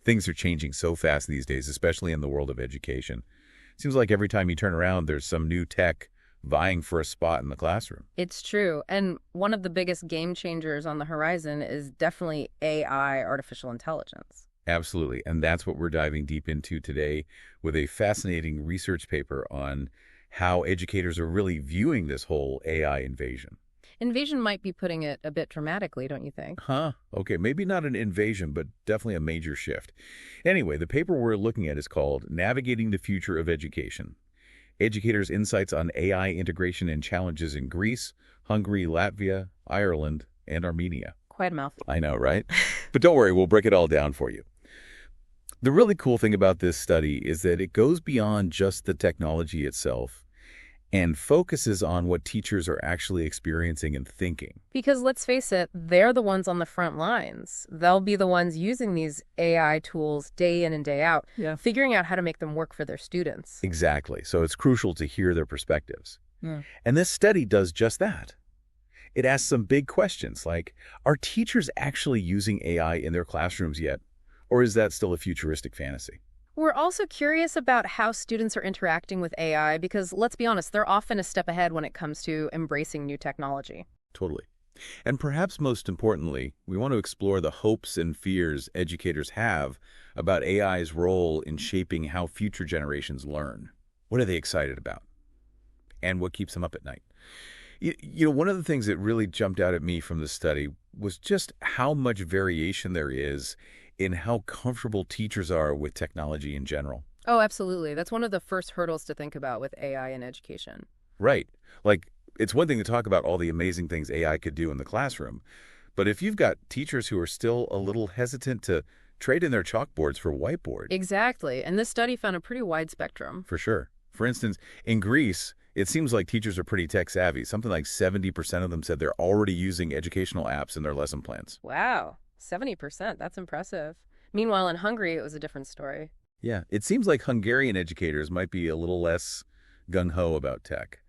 Things are changing so fast these days, especially in the world of education. Seems like every time you turn around, there's some new tech vying for a spot in the classroom. It's true. And one of the biggest game changers on the horizon is definitely AI, artificial intelligence. Absolutely. And that's what we're diving deep into today with a fascinating research paper on how educators are really viewing this whole AI invasion. Invasion might be putting it a bit dramatically, don't you think? Huh? Okay, maybe not an invasion, but definitely a major shift. Anyway, the paper we're looking at is called Navigating the Future of Education. Educators' Insights on AI Integration and Challenges in Greece, Hungary, Latvia, Ireland, and Armenia. Quite a mouthful. I know, right? But don't worry, we'll break it all down for you. The really cool thing about this study is that it goes beyond just the technology itself and focuses on what teachers are actually experiencing and thinking. Because let's face it, they're the ones on the front lines. They'll be the ones using these AI tools day in and day out, figuring out how to make them work for their students. Exactly. So it's crucial to hear their perspectives. Yeah. And this study does just that. It asks some big questions like, are teachers actually using AI in their classrooms yet? Or is that still a futuristic fantasy? We're also curious about how students are interacting with AI because, let's be honest, they're often a step ahead when it comes to embracing new technology. Totally. And perhaps most importantly, we want to explore the hopes and fears educators have about AI's role in shaping how future generations learn. What are they excited about? And what keeps them up at night? One of the things that really jumped out at me from the study was just how much variation there is in how comfortable teachers are with technology in general. Oh, absolutely. That's one of the first hurdles to think about with AI in education. Right. Like, it's one thing to talk about all the amazing things AI could do in the classroom, but if you've got teachers who are still a little hesitant to trade in their chalkboards for whiteboard. Exactly. And this study found a pretty wide spectrum. For sure. For instance, in Greece, it seems like teachers are pretty tech savvy. Something like 70% of them said they're already using educational apps in their lesson plans. Wow. 70%. That's impressive. Meanwhile, in Hungary, it was a different story. Yeah, it seems like Hungarian educators might be a little less gung-ho about tech.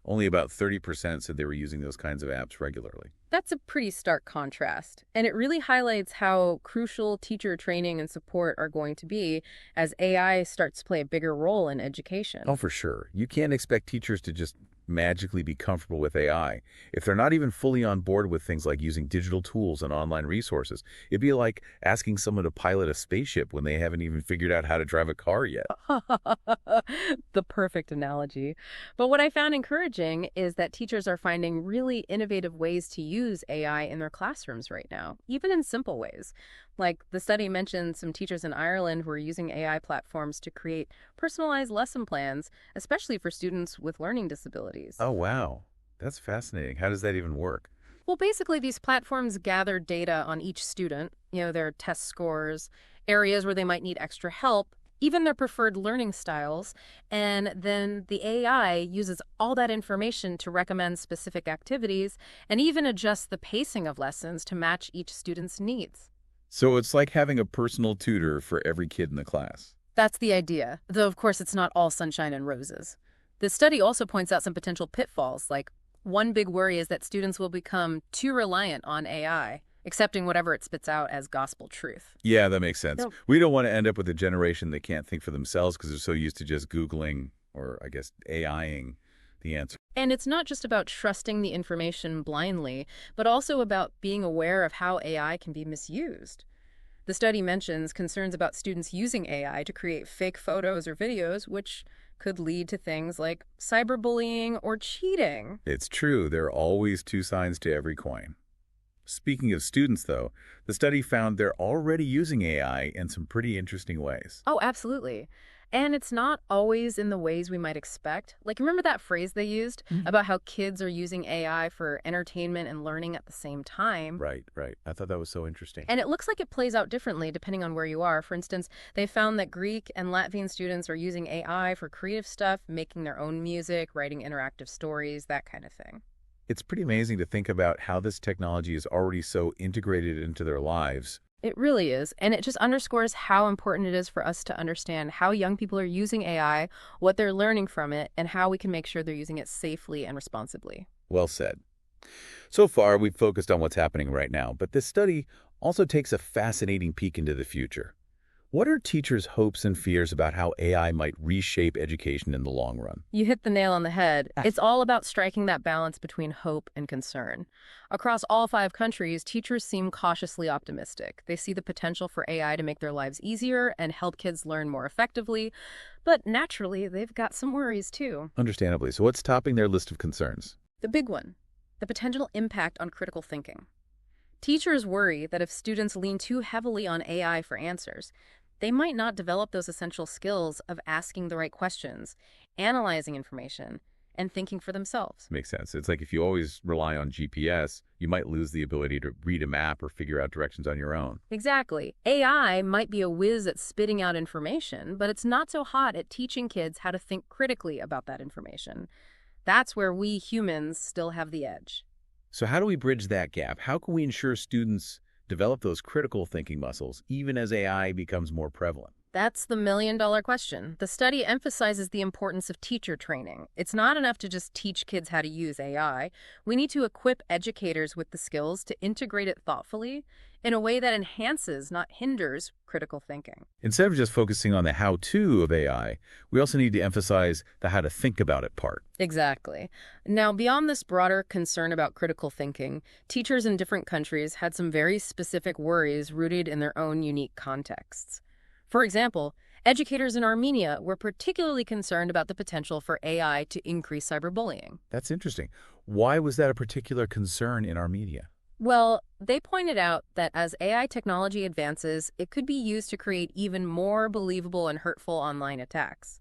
Only about 30% said they were using those kinds of apps regularly. That's a pretty stark contrast. And it really highlights how crucial teacher training and support are going to be as AI starts to play a bigger role in education. Oh, for sure. You can't expect teachers to just magically be comfortable with AI if they're not even fully on board with things like using digital tools and online resources. It'd be like asking someone to pilot a spaceship when they haven't even figured out how to drive a car yet. The perfect analogy. But what I found encouraging is that teachers are finding really innovative ways to use AI in their classrooms right now, even in simple ways. Like the study mentioned some teachers in Ireland who are using AI platforms to create personalized lesson plans, especially for students with learning disabilities. Oh, wow. That's fascinating. How does that even work? Well, basically, these platforms gather data on each student, their test scores, areas where they might need extra help, even their preferred learning styles, and then the AI uses all that information to recommend specific activities and even adjust the pacing of lessons to match each student's needs. So it's like having a personal tutor for every kid in the class. That's the idea, though of course it's not all sunshine and roses. The study also points out some potential pitfalls, like one big worry is that students will become too reliant on AI, accepting whatever it spits out as gospel truth. Yeah, that makes sense. No. We don't want to end up with a generation that can't think for themselves because they're so used to just Googling or, I guess, AIing the answer. And it's not just about trusting the information blindly, but also about being aware of how AI can be misused. The study mentions concerns about students using AI to create fake photos or videos, which could lead to things like cyberbullying or cheating. It's true. There are always two sides to every coin. Speaking of students, though, the study found they're already using AI in some pretty interesting ways. Oh, absolutely. And it's not always in the ways we might expect. Like, remember that phrase they used about how kids are using AI for entertainment and learning at the same time? Right. I thought that was so interesting. And it looks like it plays out differently depending on where you are. For instance, they found that Greek and Latvian students are using AI for creative stuff, making their own music, writing interactive stories, that kind of thing. It's pretty amazing to think about how this technology is already so integrated into their lives. It really is. And it just underscores how important it is for us to understand how young people are using AI, what they're learning from it, and how we can make sure they're using it safely and responsibly. Well said. So far, we've focused on what's happening right now, but this study also takes a fascinating peek into the future. What are teachers' hopes and fears about how AI might reshape education in the long run? You hit the nail on the head. It's all about striking that balance between hope and concern. Across all 5 countries, teachers seem cautiously optimistic. They see the potential for AI to make their lives easier and help kids learn more effectively. But naturally, they've got some worries too. Understandably. So what's topping their list of concerns? The big one, the potential impact on critical thinking. Teachers worry that if students lean too heavily on AI for answers, they might not develop those essential skills of asking the right questions, analyzing information, and thinking for themselves. Makes sense. It's like if you always rely on GPS, you might lose the ability to read a map or figure out directions on your own. Exactly. AI might be a whiz at spitting out information, but it's not so hot at teaching kids how to think critically about that information. That's where we humans still have the edge. So how do we bridge that gap? How can we ensure students develop those critical thinking muscles even as AI becomes more prevalent? That's the million-dollar question. The study emphasizes the importance of teacher training. It's not enough to just teach kids how to use AI. We need to equip educators with the skills to integrate it thoughtfully in a way that enhances, not hinders, critical thinking. Instead of just focusing on the how-to of AI, we also need to emphasize the how to think about it part. Exactly. Now, beyond this broader concern about critical thinking, teachers in different countries had some very specific worries rooted in their own unique contexts. For example, educators in Armenia were particularly concerned about the potential for AI to increase cyberbullying. That's interesting. Why was that a particular concern in Armenia? Well, they pointed out that as AI technology advances, it could be used to create even more believable and hurtful online attacks.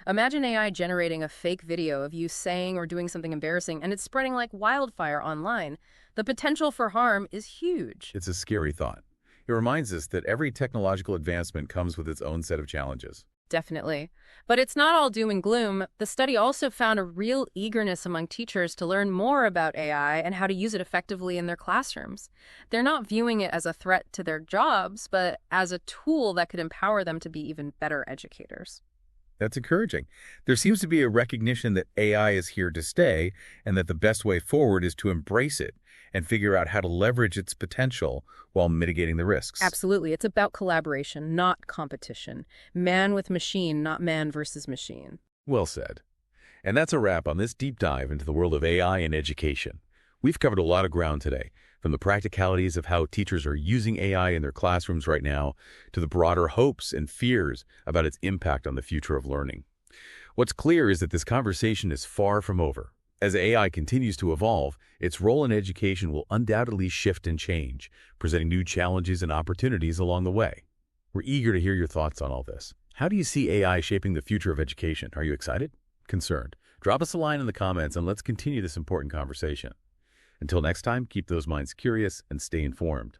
Imagine AI generating a fake video of you saying or doing something embarrassing, and it's spreading like wildfire online. The potential for harm is huge. It's a scary thought. It reminds us that every technological advancement comes with its own set of challenges. Definitely. But it's not all doom and gloom. The study also found a real eagerness among teachers to learn more about AI and how to use it effectively in their classrooms. They're not viewing it as a threat to their jobs, but as a tool that could empower them to be even better educators. That's encouraging. There seems to be a recognition that AI is here to stay and that the best way forward is to embrace it and figure out how to leverage its potential while mitigating the risks. Absolutely. It's about collaboration, not competition. Man with machine, not man versus machine. Well said. And that's a wrap on this deep dive into the world of AI in education. We've covered a lot of ground today, from the practicalities of how teachers are using AI in their classrooms right now to the broader hopes and fears about its impact on the future of learning. What's clear is that this conversation is far from over. As AI continues to evolve, its role in education will undoubtedly shift and change, presenting new challenges and opportunities along the way. We're eager to hear your thoughts on all this. How do you see AI shaping the future of education? Are you excited? Concerned? Drop us a line in the comments and let's continue this important conversation. Until next time, keep those minds curious and stay informed.